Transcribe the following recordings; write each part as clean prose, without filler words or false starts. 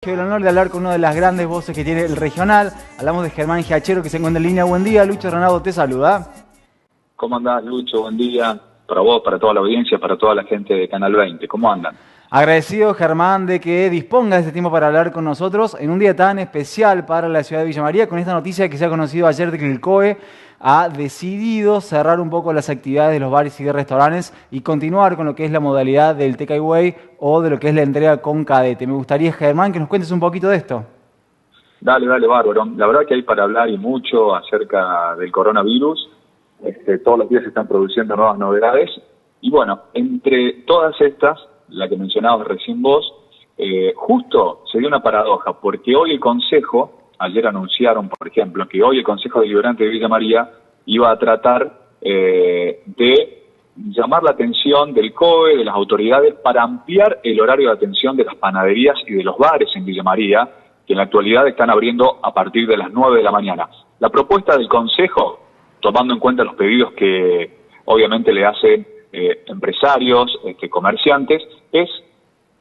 Tengo el honor de hablar con una de las grandes voces que tiene el regional. Hablamos de Germán Giachero, que se encuentra en línea. Buen día, Lucho Renaudo te saluda. ¿Cómo andás, Lucho? Buen día para vos, para toda la audiencia, para toda la gente de Canal 20. ¿Cómo andan? Agradecido, Germán, de que disponga de este tiempo para hablar con nosotros en un día tan especial para la ciudad de Villa María, con esta noticia que se ha conocido ayer de que el COE ha decidido cerrar un poco las actividades de los bares y de restaurantes y continuar con lo que es la modalidad del takeaway o de lo que es la entrega con cadete. Me gustaría, Germán, que nos cuentes un poquito de esto. Dale, bárbaro. La verdad que hay para hablar y mucho acerca del coronavirus. Todos los días se están produciendo nuevas novedades. Y bueno, entre todas estas, la que mencionabas recién vos, justo se dio una paradoja, porque hoy el Consejo, ayer anunciaron, por ejemplo, que hoy el Consejo Deliberante de Villa María iba a tratar de llamar la atención del COE, de las autoridades, para ampliar el horario de atención de las panaderías y de los bares en Villa María, que en la actualidad están abriendo a partir de las 9 de la mañana. La propuesta del Consejo, tomando en cuenta los pedidos que obviamente le hacen empresarios, comerciantes,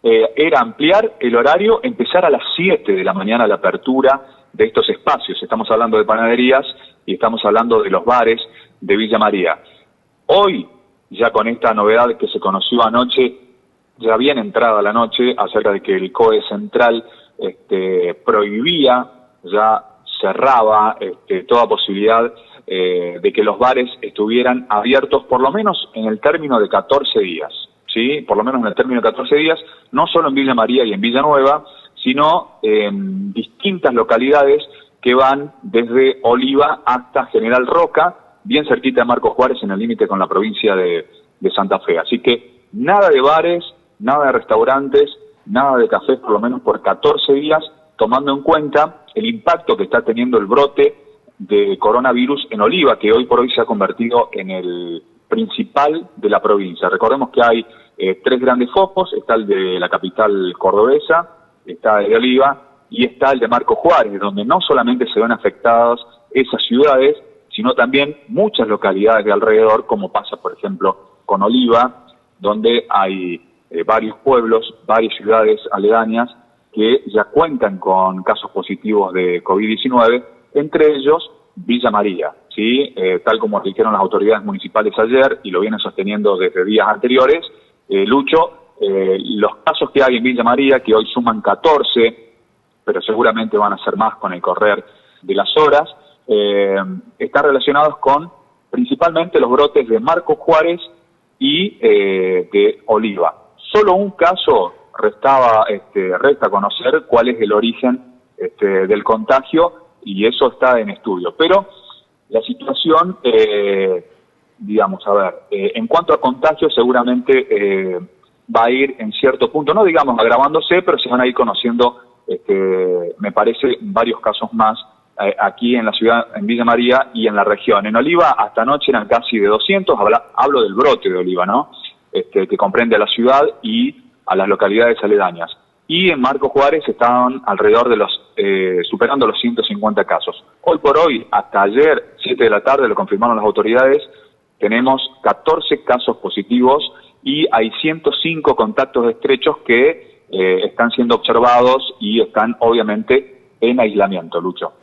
era ampliar el horario, empezar a las 7 de la mañana la apertura de estos espacios. Estamos hablando de panaderías y estamos hablando de los bares de Villa María. Hoy, ya con esta novedad que se conoció anoche, ya bien entrada la noche, acerca de que el COE central prohibía, ya cerraba toda posibilidad de que los bares estuvieran abiertos por lo menos en el término de 14 días, ¿sí? Por lo menos en el término de 14 días, no solo en Villa María y en Villanueva, sino en distintas localidades que van desde Oliva hasta General Roca, bien cerquita de Marcos Juárez, en el límite con la provincia de Santa Fe. Así que nada de bares, nada de restaurantes, nada de cafés, por lo menos por 14 días, tomando en cuenta el impacto que está teniendo el brote de coronavirus en Oliva, que hoy por hoy se ha convertido en el principal de la provincia. Recordemos que hay 3 grandes focos: está el de la capital cordobesa, está el de Oliva y está el de Marcos Juárez, donde no solamente se ven afectadas esas ciudades, sino también muchas localidades de alrededor, como pasa, por ejemplo, con Oliva, donde hay varios pueblos, varias ciudades aledañas que ya cuentan con casos positivos de COVID-19, entre ellos Villa María, ¿sí? Tal como dijeron las autoridades municipales ayer, y lo vienen sosteniendo desde días anteriores, Lucho, los casos que hay en Villa María, que hoy suman 14, pero seguramente van a ser más con el correr de las horas, están relacionados con principalmente los brotes de Marcos Juárez y de Oliva. Solo un caso resta conocer cuál es el origen del contagio, y eso está en estudio. Pero la situación, en cuanto a contagio, seguramente va a ir en cierto punto, no digamos agravándose, pero se van a ir conociendo, me parece, varios casos más aquí en la ciudad, en Villa María y en la región. En Oliva hasta anoche eran casi de 200, hablo del brote de Oliva, ¿no? Que comprende a la ciudad y a las localidades aledañas. Y en Marcos Juárez estaban alrededor de superando los 150 casos. Hoy por hoy, hasta ayer, 7 de la tarde, lo confirmaron las autoridades, tenemos 14 casos positivos y hay 105 contactos estrechos que están siendo observados y están obviamente en aislamiento, Lucho.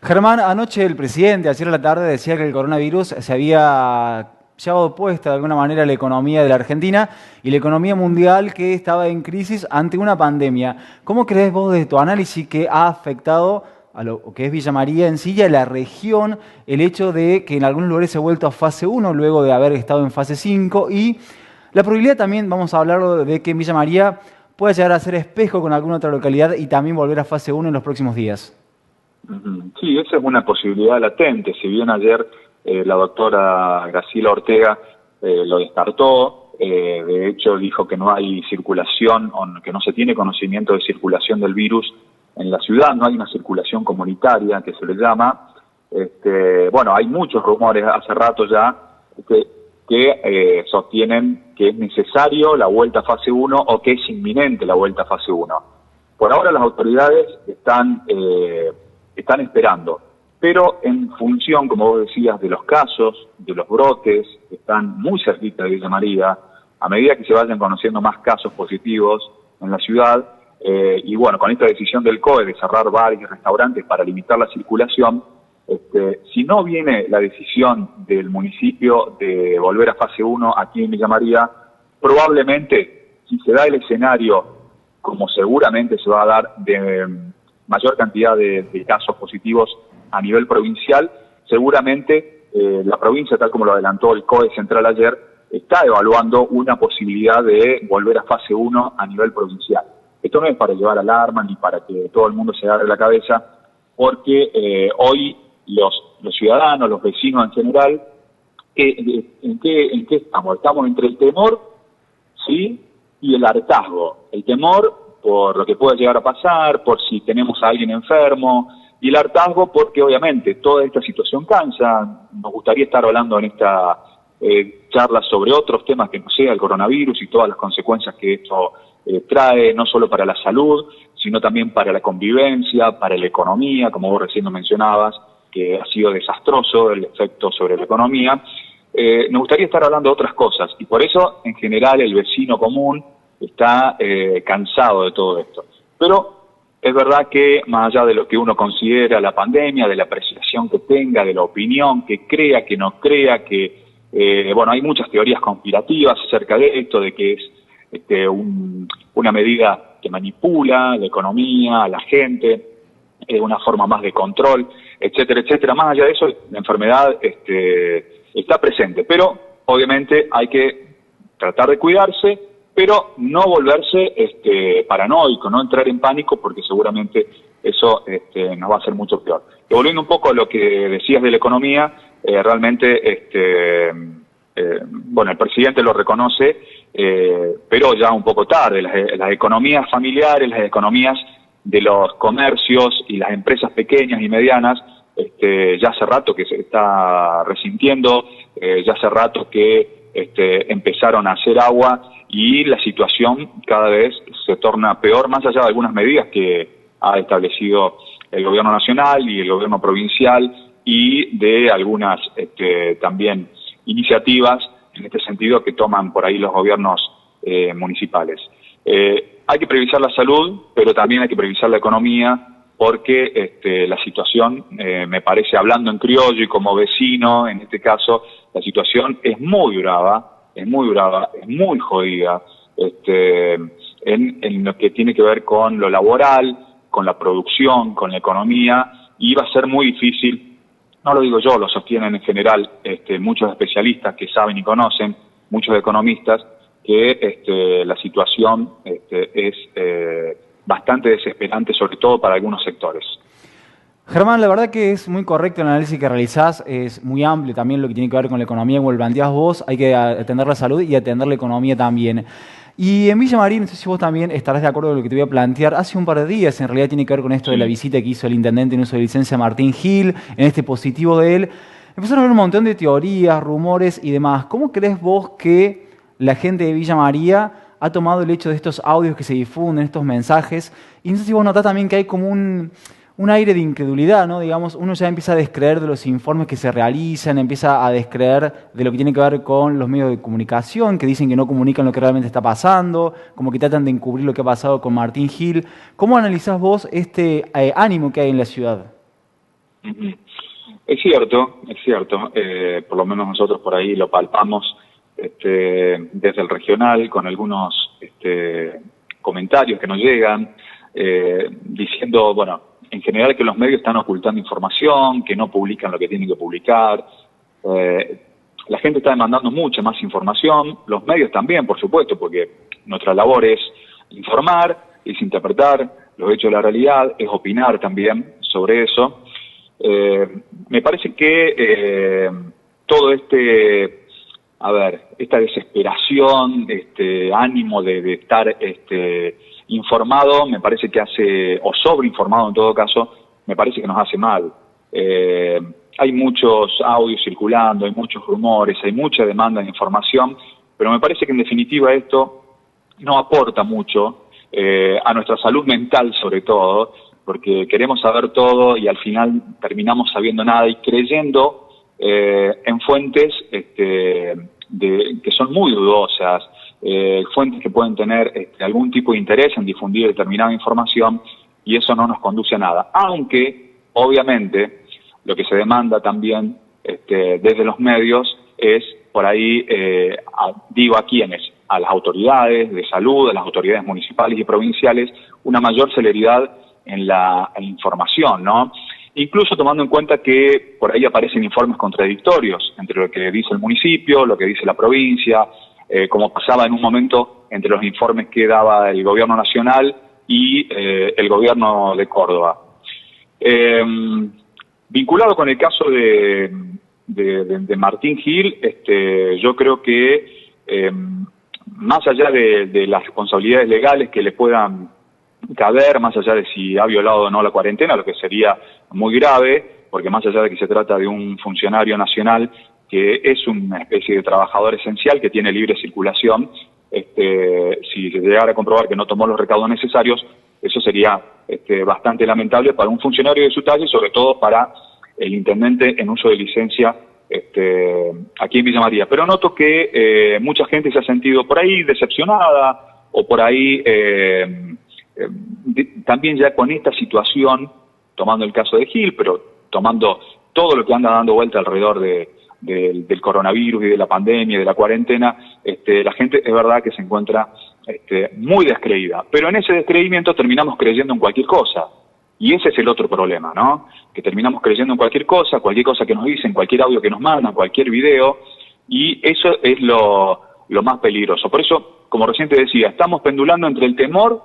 Germán, anoche el presidente, ayer a la tarde, decía que el coronavirus se había llevado puesta de alguna manera la economía de la Argentina y la economía mundial, que estaba en crisis ante una pandemia. ¿Cómo crees vos, desde tu análisis, que ha afectado a lo que es Villa María en sí y a la región el hecho de que en algunos lugares se ha vuelto a fase 1 luego de haber estado en fase 5 y la probabilidad también, vamos a hablar de que en Villa María pueda llegar a ser espejo con alguna otra localidad y también volver a fase 1 en los próximos días? Sí, esa es una posibilidad latente. Si bien ayer la doctora Graciela Ortega lo descartó, de hecho dijo que no hay circulación, o que no se tiene conocimiento de circulación del virus en la ciudad, no hay una circulación comunitaria que se le llama. Bueno, hay muchos rumores hace rato ya que sostienen que es necesario la vuelta a fase 1 o que es inminente la vuelta a fase 1. Por ahora las autoridades están esperando, pero en función, como vos decías, de los casos, de los brotes, que están muy cerquita de Villa María, a medida que se vayan conociendo más casos positivos en la ciudad, Y bueno, con esta decisión del COE de cerrar bares y restaurantes para limitar la circulación, si no viene la decisión del municipio de volver a fase 1 aquí en Villa María, probablemente, si se da el escenario, como seguramente se va a dar, de mayor cantidad de casos positivos a nivel provincial, seguramente la provincia, tal como lo adelantó el COE Central ayer, está evaluando una posibilidad de volver a fase 1 a nivel provincial. Esto no es para llevar alarma ni para que todo el mundo se agarre la cabeza, porque hoy los ciudadanos, los vecinos en general, ¿en qué estamos? Estamos entre el temor, ¿sí?, y el hartazgo. El temor por lo que puede llegar a pasar, por si tenemos a alguien enfermo, y el hartazgo porque obviamente toda esta situación cansa. Nos gustaría estar hablando en esta charla sobre otros temas que no sea el coronavirus y todas las consecuencias que esto trae, no solo para la salud, sino también para la convivencia, para la economía, como vos recién mencionabas, que ha sido desastroso el efecto sobre la economía. Nos gustaría estar hablando de otras cosas, y por eso, en general, el vecino común está cansado de todo esto. Pero es verdad que, más allá de lo que uno considera la pandemia, de la apreciación que tenga, de la opinión, que crea, que no crea, que, bueno, hay muchas teorías conspirativas acerca de esto, de que es una medida que manipula la economía, a la gente, una forma más de control, etcétera, etcétera. Más allá de eso, la enfermedad está presente, pero obviamente hay que tratar de cuidarse, pero no volverse paranoico, no entrar en pánico, porque seguramente eso nos va a hacer mucho peor. Y volviendo un poco a lo que decías de la economía, realmente, bueno, el presidente lo reconoce, pero ya un poco tarde. Las economías familiares, las economías de los comercios y las empresas pequeñas y medianas, ya hace rato que se está resintiendo, ya hace rato que empezaron a hacer agua, y la situación cada vez se torna peor, más allá de algunas medidas que ha establecido el gobierno nacional y el gobierno provincial, y de algunas también iniciativas en este sentido que toman por ahí los gobiernos municipales. Hay que priorizar la salud, pero también hay que priorizar la economía, porque la situación, me parece, hablando en criollo y como vecino, en este caso, la situación es muy brava, es muy jodida, en lo que tiene que ver con lo laboral, con la producción, con la economía, y va a ser muy difícil. No lo digo yo, lo sostienen en general muchos especialistas que saben y conocen, muchos economistas, que la situación es bastante desesperante, sobre todo para algunos sectores. Germán, la verdad que es muy correcto el análisis que realizás, es muy amplio también lo que tiene que ver con la economía, como lo planteás vos, hay que atender la salud y atender la economía también. Y en Villa María, no sé si vos también estarás de acuerdo con lo que te voy a plantear, hace un par de días en realidad tiene que ver con esto de la visita que hizo el intendente en uso de licencia Martín Gil, en este positivo de él, empezaron a haber un montón de teorías, rumores y demás. ¿Cómo crees vos que la gente de Villa María ha tomado el hecho de estos audios que se difunden, estos mensajes? Y no sé si vos notás también que hay como un aire de incredulidad, ¿no? Digamos, uno ya empieza a descreer de los informes que se realizan, empieza a descreer de lo que tiene que ver con los medios de comunicación, que dicen que no comunican lo que realmente está pasando, como que tratan de encubrir lo que ha pasado con Martín Gil. ¿Cómo analizás vos este ánimo que hay en la ciudad? Es cierto, por lo menos nosotros por ahí lo palpamos desde el regional, con algunos comentarios que nos llegan, diciendo, bueno, en general que los medios están ocultando información, que no publican lo que tienen que publicar. La gente está demandando mucha más información, los medios también, por supuesto, porque nuestra labor es informar, es interpretar los hechos de la realidad, es opinar también sobre eso. Me parece que todo esta desesperación, ánimo de estar informado, me parece que hace, o sobreinformado en todo caso, me parece que nos hace mal. Hay muchos audios circulando, hay muchos rumores, hay mucha demanda de información, pero me parece que en definitiva esto no aporta mucho a nuestra salud mental, sobre todo, porque queremos saber todo y al final terminamos sabiendo nada y creyendo en fuentes que son muy dudosas, fuentes que pueden tener algún tipo de interés en difundir determinada información, y eso no nos conduce a nada. Aunque, obviamente, lo que se demanda también desde los medios es, por ahí, digo a quiénes, a las autoridades de salud, a las autoridades municipales y provinciales, una mayor celeridad en la información, ¿no? Incluso tomando en cuenta que por ahí aparecen informes contradictorios entre lo que dice el municipio, lo que dice la provincia, como pasaba en un momento entre los informes que daba el gobierno nacional y el gobierno de Córdoba. Vinculado con el caso de Martín Gil, yo creo que más allá de las responsabilidades legales que le puedan caber, más allá de si ha violado o no la cuarentena, lo que sería muy grave, porque más allá de que se trata de un funcionario nacional que es una especie de trabajador esencial que tiene libre circulación, si se llegara a comprobar que no tomó los recaudos necesarios, eso sería bastante lamentable para un funcionario de su talla y sobre todo para el intendente en uso de licencia aquí en Villa María. Pero noto que mucha gente se ha sentido por ahí decepcionada o por ahí también ya con esta situación, tomando el caso de Gil, pero tomando todo lo que anda dando vuelta alrededor del coronavirus y de la pandemia y de la cuarentena, la gente es verdad que se encuentra muy descreída. Pero en ese descreimiento terminamos creyendo en cualquier cosa. Y ese es el otro problema, ¿no? Que terminamos creyendo en cualquier cosa que nos dicen, cualquier audio que nos mandan, cualquier video, y eso es lo más peligroso. Por eso, como recién te decía, estamos pendulando entre el temor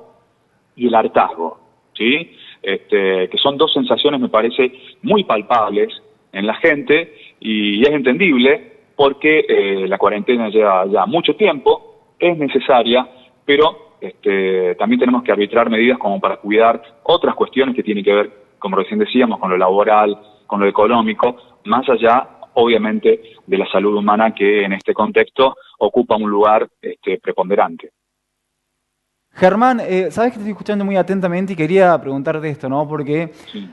y el hartazgo, ¿sí? Que son dos sensaciones, me parece, muy palpables en la gente, y es entendible porque la cuarentena lleva ya mucho tiempo, es necesaria, pero también tenemos que arbitrar medidas como para cuidar otras cuestiones que tienen que ver, como recién decíamos, con lo laboral, con lo económico, más allá, obviamente, de la salud humana que en este contexto ocupa un lugar preponderante. Germán, sabes que te estoy escuchando muy atentamente y quería preguntarte esto, ¿no? Porque Sí.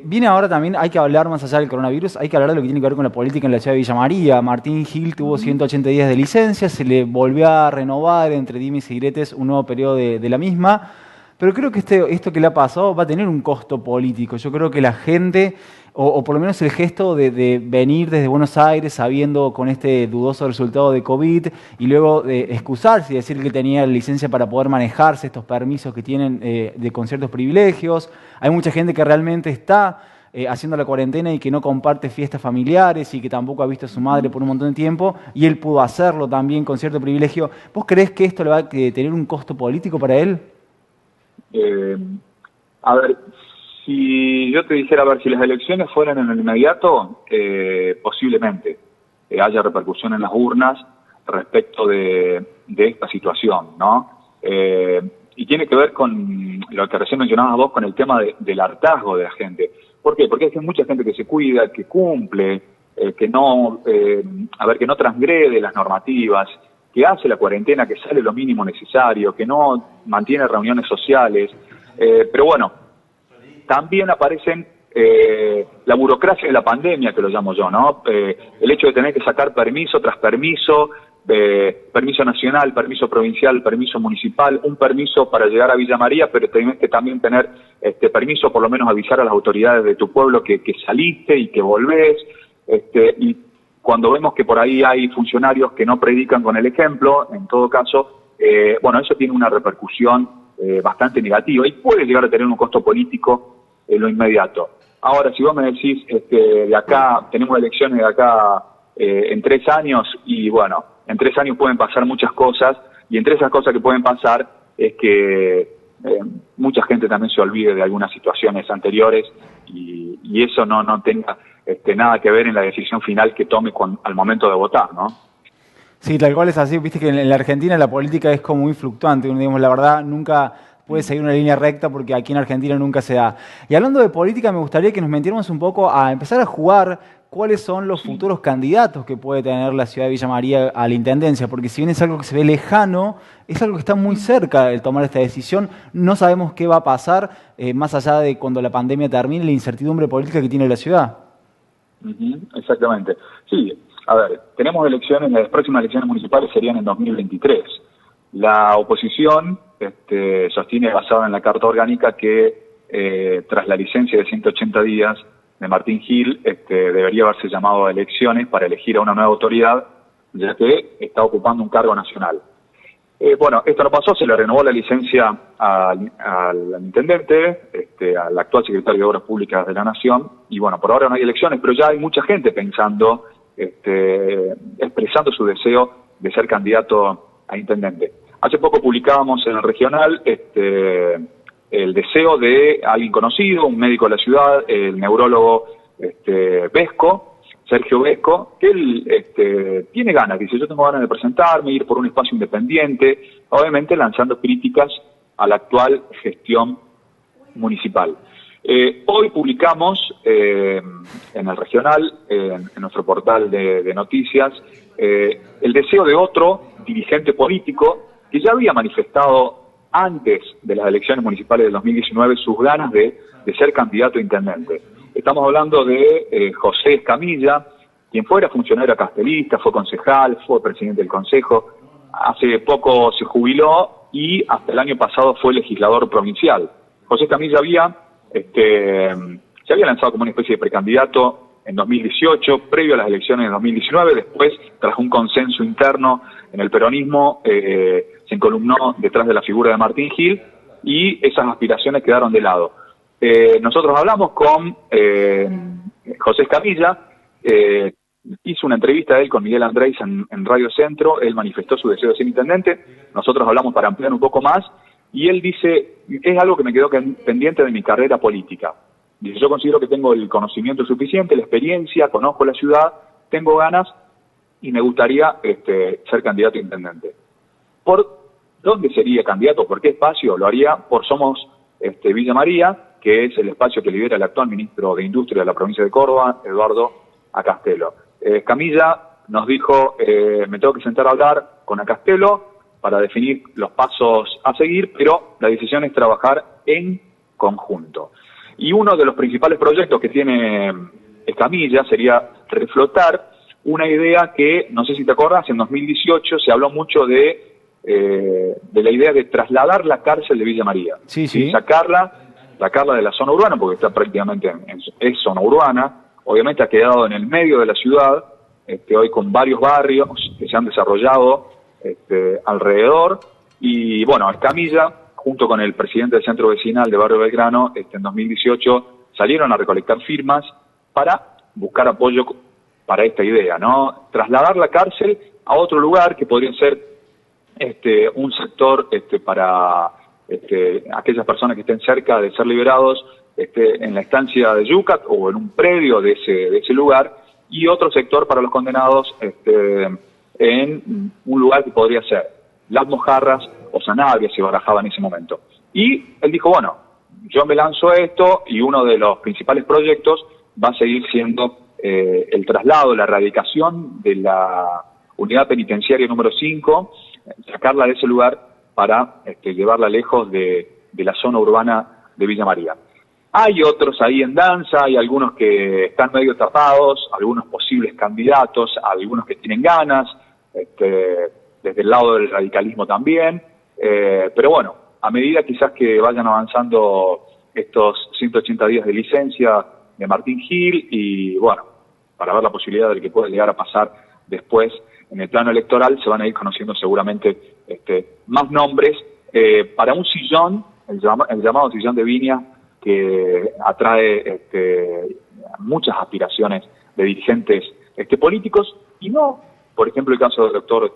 viene ahora también, hay que hablar más allá del coronavirus, hay que hablar de lo que tiene que ver con la política en la ciudad de Villa María. Martín Gil tuvo 180 días de licencia, se le volvió a renovar entre dimes y diretes un nuevo periodo de la misma, pero creo que esto que le ha pasado va a tener un costo político. Yo creo que la gente, o por lo menos el gesto de venir desde Buenos Aires sabiendo con este dudoso resultado de COVID y luego de excusarse y decir que tenía licencia para poder manejarse estos permisos que tienen con ciertos privilegios. Hay mucha gente que realmente está haciendo la cuarentena y que no comparte fiestas familiares y que tampoco ha visto a su madre por un montón de tiempo, y él pudo hacerlo también con cierto privilegio. ¿Vos creés que esto le va a tener un costo político para él? A ver, si yo te dijera, a ver, si las elecciones fueran en el inmediato, posiblemente haya repercusión en las urnas respecto de esta situación, ¿no? Y tiene que ver con lo que recién mencionabas vos, con el tema del hartazgo de la gente. ¿Por qué? Porque hay mucha gente que se cuida, que cumple, que no transgrede las normativas, que hace la cuarentena, que sale lo mínimo necesario, que no mantiene reuniones sociales. Pero bueno, también aparecen la burocracia de la pandemia, que lo llamo yo, ¿no? El hecho de tener que sacar permiso tras permiso, permiso nacional, permiso provincial, permiso municipal, un permiso para llegar a Villa María, pero tenés que también tener permiso, por lo menos avisar a las autoridades de tu pueblo que saliste y que volvés, y cuando vemos que por ahí hay funcionarios que no predican con el ejemplo, en todo caso, bueno, eso tiene una repercusión bastante negativa y puede llegar a tener un costo político en lo inmediato. Ahora, si vos me decís, de acá, tenemos elecciones de acá en 3 años, y bueno, en 3 años pueden pasar muchas cosas, y entre esas cosas que pueden pasar es que mucha gente también se olvide de algunas situaciones anteriores, y eso no tenga nada que ver en la decisión final que tome al momento de votar, ¿no? Sí, tal cual es así. Viste que en la Argentina la política es como muy fluctuante. Digamos, la verdad, nunca puede seguir una línea recta porque aquí en Argentina nunca se da. Y hablando de política, me gustaría que nos metiéramos un poco a empezar a jugar cuáles son los futuros candidatos que puede tener la ciudad de Villa María a la intendencia, porque si bien es algo que se ve lejano, es algo que está muy cerca de tomar esta decisión. No sabemos qué va a pasar más allá de cuando la pandemia termine, la incertidumbre política que tiene la ciudad. Exactamente. Sí, a ver, tenemos elecciones, las próximas elecciones municipales serían en 2023. La oposición sostiene, basada en la Carta Orgánica, que tras la licencia de 180 días de Martín Gil, debería haberse llamado a elecciones para elegir a una nueva autoridad, ya que está ocupando un cargo nacional. Bueno, esto no pasó, se le renovó la licencia al intendente, al actual secretario de Obras Públicas de la Nación, y bueno, por ahora no hay elecciones, pero ya hay mucha gente pensando, expresando su deseo de ser candidato a intendente. Hace poco publicábamos en el regional el deseo de alguien conocido, un médico de la ciudad, el neurólogo Vesco, Sergio Vesco, que él tiene ganas, dice, yo tengo ganas de presentarme, ir por un espacio independiente, obviamente lanzando críticas a la actual gestión municipal. Hoy publicamos en el regional, en nuestro portal de noticias, el deseo de otro dirigente político que ya había manifestado antes de las elecciones municipales del 2019 sus ganas de ser candidato a intendente. Estamos hablando de José Escamilla, quien fuera funcionario castelista, fue concejal, fue presidente del consejo, hace poco se jubiló y hasta el año pasado fue legislador provincial. José Escamilla se había lanzado como una especie de precandidato en 2018, previo a las elecciones de 2019, después, tras un consenso interno en el peronismo, se encolumnó detrás de la figura de Martín Gil y esas aspiraciones quedaron de lado. Nosotros hablamos con José Escamilla, hizo una entrevista a él con Miguel Andrés en Radio Centro, él manifestó su deseo de ser intendente, nosotros hablamos para ampliar un poco más, y él dice, es algo que me quedó pendiente de mi carrera política. Dice, yo considero que tengo el conocimiento suficiente, la experiencia, conozco la ciudad, tengo ganas y me gustaría ser candidato a intendente. ¿Por dónde sería candidato? ¿Por qué espacio? Lo haría por Somos Villa María, que es el espacio que lidera el actual ministro de Industria de la provincia de Córdoba, Eduardo Acastelo. Escamilla nos dijo, me tengo que sentar a hablar con Acastelo para definir los pasos a seguir, pero la decisión es trabajar en conjunto. Y uno de los principales proyectos que tiene Escamilla sería reflotar una idea que, no sé si te acordás, en 2018 se habló mucho de la idea de trasladar la cárcel de Villa María. Sí, sí. Sacarla de la zona urbana, porque está prácticamente es zona urbana, obviamente ha quedado en el medio de la ciudad, hoy con varios barrios que se han desarrollado alrededor, y bueno, Escamilla, junto con el presidente del centro vecinal de Barrio Belgrano, en 2018 salieron a recolectar firmas para buscar apoyo para esta idea, ¿no? Trasladar la cárcel a otro lugar que podría ser un sector para aquellas personas que estén cerca de ser liberados en la estancia de Yucat o en un predio de ese lugar, y otro sector para los condenados en un lugar que podría ser Las Mojarras o Sanabria, se barajaba en ese momento. Y él dijo, bueno, yo me lanzo a esto, y uno de los principales proyectos va a seguir siendo el traslado, la erradicación de la unidad penitenciaria número 5, sacarla de ese lugar para llevarla lejos de la zona urbana de Villa María. Hay otros ahí en danza, hay algunos que están medio tapados, algunos posibles candidatos, algunos que tienen ganas, desde el lado del radicalismo también, pero bueno, a medida quizás que vayan avanzando estos 180 días de licencia de Martín Gil, y bueno, para ver la posibilidad de que pueda llegar a pasar después en el plano electoral, se van a ir conociendo seguramente más nombres para un sillón, el llamado sillón de Viña, que atrae muchas aspiraciones de dirigentes políticos, y no, por ejemplo, el caso del doctor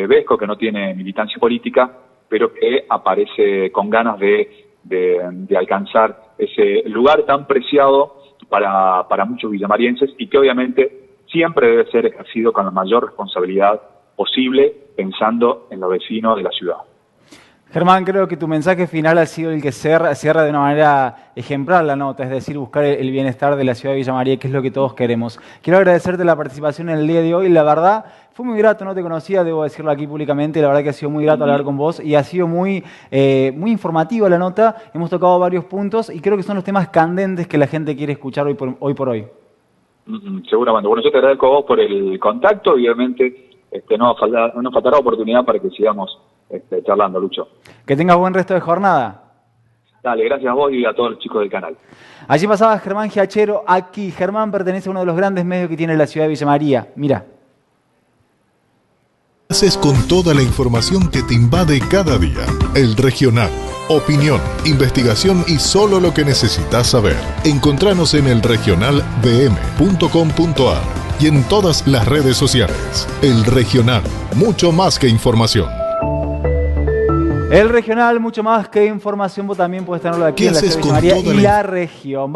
Vesco, que no tiene militancia política, pero que aparece con ganas de alcanzar ese lugar tan preciado para muchos villamarienses, y que obviamente siempre debe ser ejercido con la mayor responsabilidad posible, pensando en los vecinos de la ciudad. Germán, creo que tu mensaje final ha sido el que cierra de una manera ejemplar la nota, es decir, buscar el bienestar de la ciudad de Villa María, que es lo que todos queremos. Quiero agradecerte la participación en el día de hoy, la verdad fue muy grato, no te conocía, debo decirlo aquí públicamente, la verdad que ha sido muy grato hablar con vos, y ha sido muy informativa la nota, hemos tocado varios puntos y creo que son los temas candentes que la gente quiere escuchar hoy por hoy. Seguramente. Bueno, yo te agradezco a vos por el contacto, y obviamente no faltará oportunidad para que sigamos charlando, Lucho. Que tengas buen resto de jornada. Dale, gracias a vos y a todos los chicos del canal. Allí pasaba Germán Giachero, aquí. Germán pertenece a uno de los grandes medios que tiene la ciudad de Villa María. Mira. Haces con toda la información que te invade cada día. El Regional. Opinión, investigación y solo lo que necesitas saber. Encontranos en elregionalbm.com.ar y en todas las redes sociales. El Regional. Mucho más que información. El Regional, mucho más que información. Vos también podés tenerlo aquí ¿Qué en la haces ciudad de Villa con María toda y la la región.